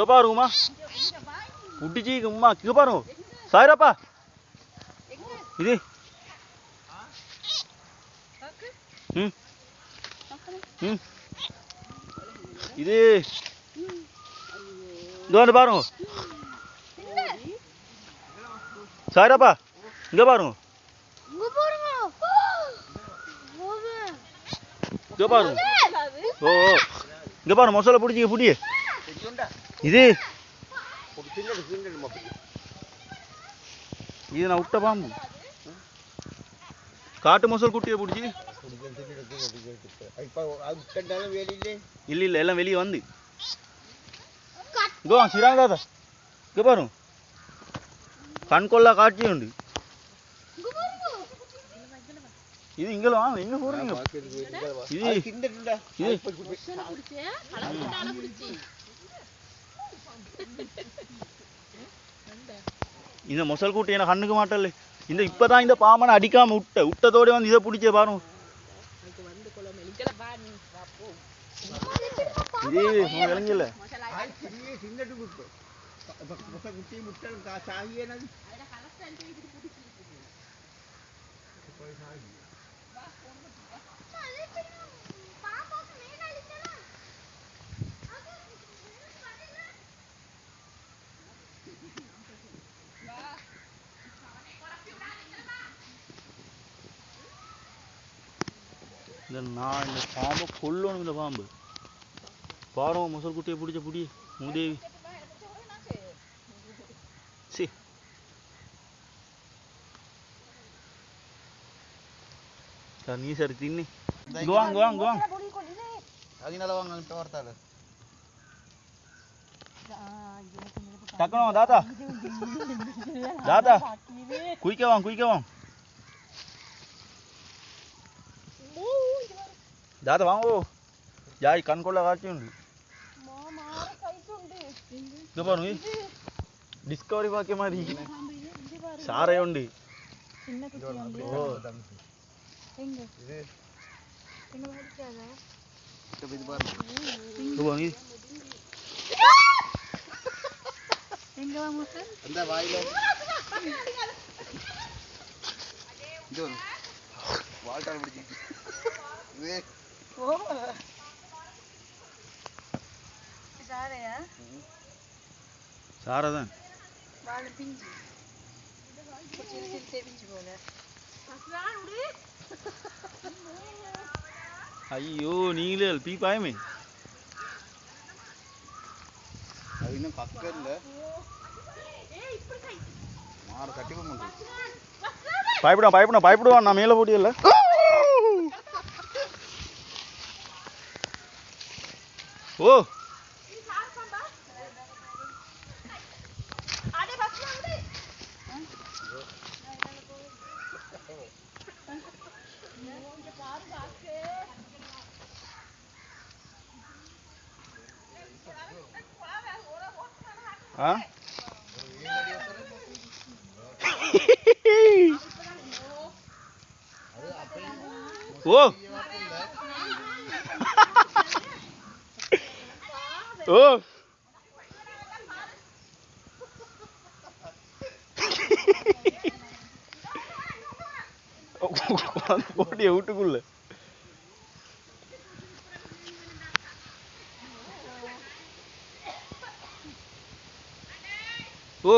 இங்க பாருங்கம்மா புட்டிச்சிக்கும்மா இங்க பாருங்க சாயிரப்பா இது ம் ம் இது இங்க வந்து பாருங்க சாயிரப்பா இங்க பாருங்க இங்க பாருங்க ஓ இங்க பாருங்க மசாலா பிடிச்சிங்க புடியே இது இது நான் விட்ட பாம்பு காட்டு மசால் குட்டியை பிடிச்சி இல்ல இல்ல எல்லாம் வெளியே வந்து இங்க வாங்க சிராங்க தாத்தா இங்க பாருங்க கண்கொள்ளா காட்சி உண்டு இது இங்க வாங்க எங்க போறீங்க இது இந்த மொசல் கூட்டி எனக்கு கண்ணுக்கு மாட்டல இந்த இப்பதான் இந்த பாம்பனை அடிக்காம விட்டதோட வந்து இதை பிடிச்சே பாருங்க இது விளங்கல நான் இந்த பாம்பை கொல்லணும் இந்த பாம்பு பாருங்க மொசல் குட்டியை பிடிச்ச புடி மூதேவி சி நீ சரி தின்னி இங்க வாங்க வாங்க வாங்க அதனால வாங்க கிட்ட வரத்தால டக்கணும் தாத்தா தாத்தா குயிக்க வாங்க दादा वांगो जाई कनकोला काटी उंडी इदो पानु डिस्कवरी वाक्य मारी सारे उंडी ओ एंग इदे एंग भाई क्या इदो पानु इदो पानु एंग वांगो सर अंदा वाइलो इदो वाल्टर पिडिची वे ओ सारेया सारदा वाल पिंजी चिल चिल से पिंजी बोले असलान उड़ी अय्यो नीलेल पी पाए में अभी ना पक्कल ए इप्पड़ कई मार कट्टी को मुंडू பயப்படுவா நான் மேல போடியல ஓ आधे बस में हां ओ ओ போடிய வீட்டுக்குள்ள ஓ